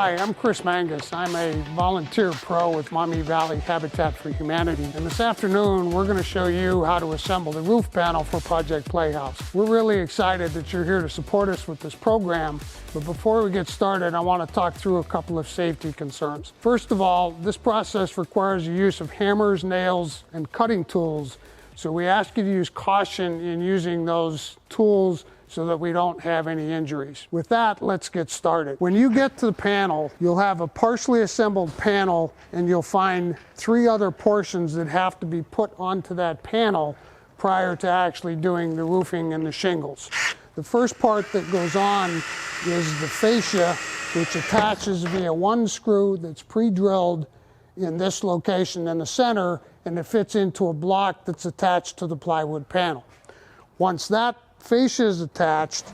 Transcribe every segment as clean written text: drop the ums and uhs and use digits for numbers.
Hi, I'm Chris Mangus. I'm a volunteer pro with Maumee Valley Habitat for Humanity. And this afternoon, we're going to show you how to assemble the roof panel for Project Playhouse. We're really excited that you're here to support us with this program. But before we get started, I want to talk through a couple of safety concerns. First of all, this process requires the use of hammers, nails, and cutting tools. So we ask you to use caution in using those tools so that we don't have any injuries. With that, let's get started. When you get to the panel, you'll have a partially assembled panel and you'll find 3 other portions that have to be put onto that panel prior to actually doing the roofing and the shingles. The first part that goes on is the fascia, which attaches via one screw that's pre-drilled in this location in the center, and it fits into a block that's attached to the plywood panel. Once that fascia is attached,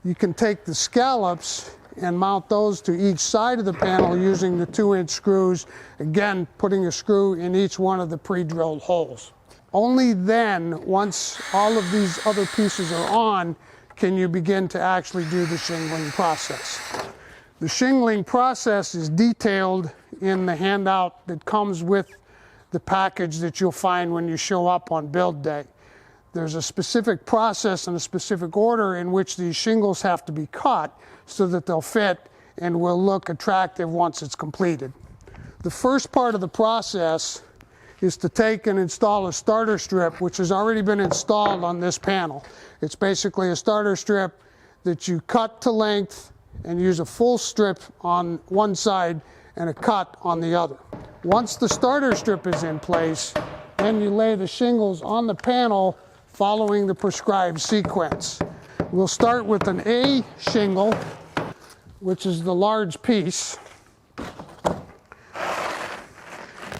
you can take the scallops and mount those to each side of the panel using the 2-inch screws, again putting a screw in each one of the pre-drilled holes. Only then, once all of these other pieces are on, can you begin to actually do the shingling process. The shingling process is detailed in the handout that comes with the package that you'll find when you show up on build day. There's a specific process and a specific order in which these shingles have to be cut so that they'll fit and will look attractive once it's completed. The first part of the process is to take and install a starter strip, which has already been installed on this panel. It's basically a starter strip that you cut to length and use a full strip on one side and a cut on the other. Once the starter strip is in place, then you lay the shingles on the panel following the prescribed sequence. We'll start with an A shingle, which is the large piece.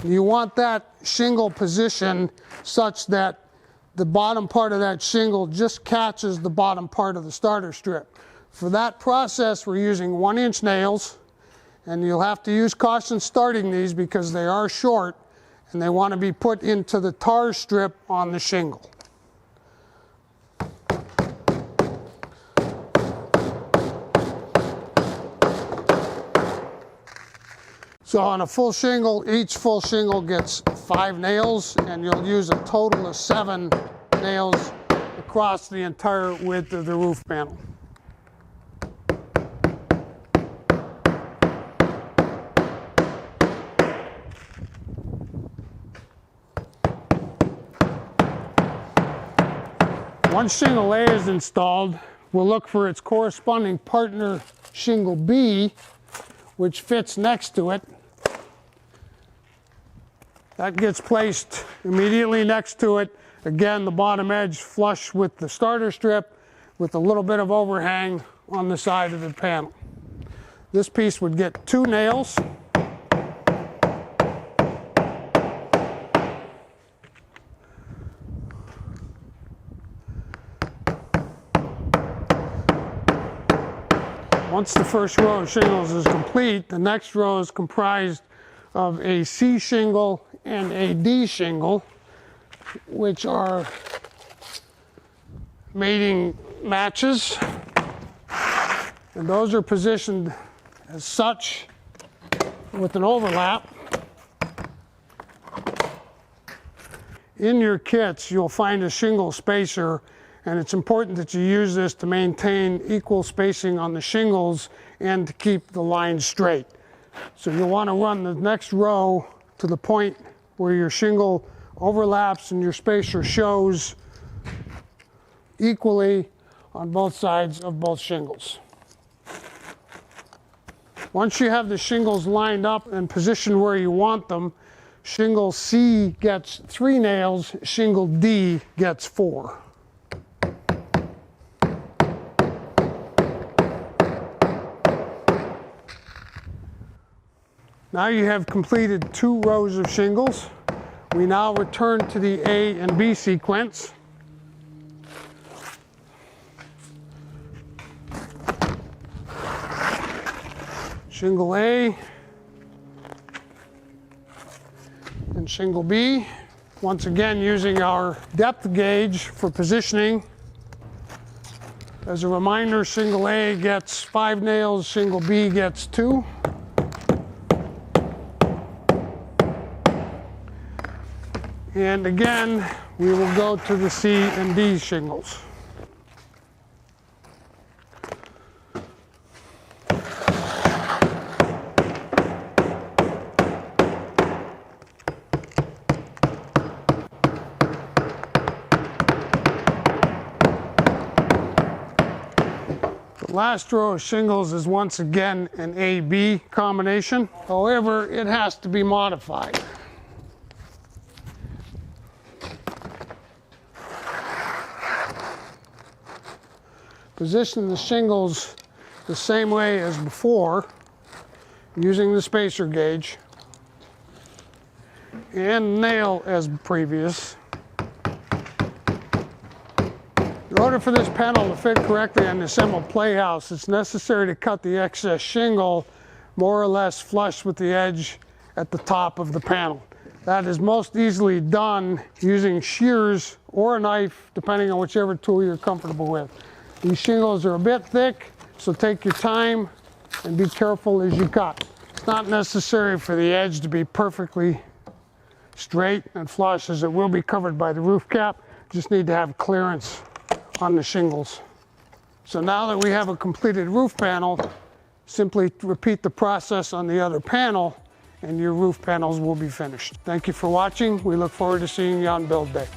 You want that shingle positioned such that the bottom part of that shingle just catches the bottom part of the starter strip. For that process, we're using 1-inch nails, and you'll have to use caution starting these because they are short and they want to be put into the tar strip on the shingle. So on a full shingle, each full shingle gets 5 nails, and you'll use a total of 7 nails across the entire width of the roof panel. Once shingle A is installed, we'll look for its corresponding partner shingle B, which fits next to it. That gets placed immediately next to it. Again, the bottom edge flush with the starter strip with a little bit of overhang on the side of the panel. This piece would get 2 nails. Once the first row of shingles is complete, the next row is comprised of a C shingle and a D shingle, which are mating matches. And those are positioned as such with an overlap. In your kits, you'll find a shingle spacer, and it's important that you use this to maintain equal spacing on the shingles and to keep the lines straight. So you'll want to run the next row to the point where your shingle overlaps and your spacer shows equally on both sides of both shingles. Once you have the shingles lined up and positioned where you want them, shingle C gets 3 nails, shingle D gets 4. Now you have completed 2 rows of shingles. We now return to the A and B sequence. Shingle A and shingle B. Once again, using our depth gauge for positioning. As a reminder, shingle A gets 5 nails, shingle B gets 2. And again, we will go to the C and D shingles. The last row of shingles is once again an A-B combination. However, it has to be modified. Position the shingles the same way as before, using the spacer gauge, and nail as previous. In order for this panel to fit correctly on the assembled playhouse, it's necessary to cut the excess shingle more or less flush with the edge at the top of the panel. That is most easily done using shears or a knife, depending on whichever tool you're comfortable with. These shingles are a bit thick, so take your time and be careful as you cut. It's not necessary for the edge to be perfectly straight and flush, as it will be covered by the roof cap. You just need to have clearance on the shingles. So now that we have a completed roof panel, simply repeat the process on the other panel and your roof panels will be finished. Thank you for watching. We look forward to seeing you on build day.